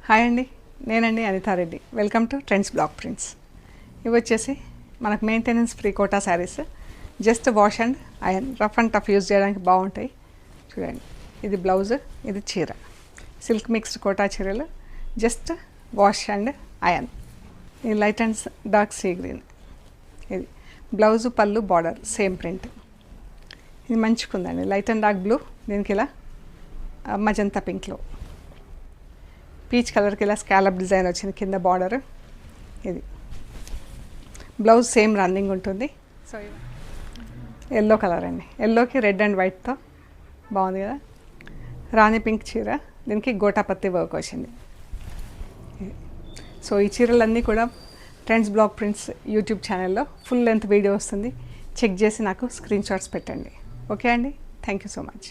Hi అండి, నేనండి Anitha Reddy. Welcome to trends block prints. ఇవి వచ్చేసి మనకు maintenance free Kota sarees. Just wash and iron, rough and tough use చేయడానికి బాగుంటాయి. చూడండి, ఇది బ్లౌజ్, ఇది చీర. సిల్క్ మిక్స్డ్ కోటా చీరలు, జస్ట్ వాష్ అండ్ ఐరన్. ఇది light and dark sea green. ఇది బ్లౌజు, పళ్ళు, బార్డర్ సేమ్ ప్రింట్. ఇది మంచిగుందండి, లైట్ అండ్ డార్క్ బ్లూ, దీనికి ఇలా మజంతా పింక్లో, పీచ్ కలర్కి ఇలా స్కాలప్ డిజైన్ వచ్చింది కింద బార్డర్. ఇది బ్లౌజ్ సేమ్ రన్నింగ్ ఉంటుంది. సో ఎల్లో కలర్ అండి, ఎల్లోకి రెడ్ అండ్ వైట్తో బాగుంది కదా. రాణి పింక్ చీర, దీనికి గోటాపత్తి వర్క్ వచ్చింది. సో ఈ చీరలన్నీ కూడా ట్రెండ్స్ బ్లాక్ ప్రింట్స్ యూట్యూబ్ ఛానల్లో ఫుల్ లెంత్ వీడియో వస్తుంది. చెక్ చేసి నాకు స్క్రీన్ షాట్స్ పెట్టండి. ఓకే అండి, థ్యాంక్ యూ సో మచ్.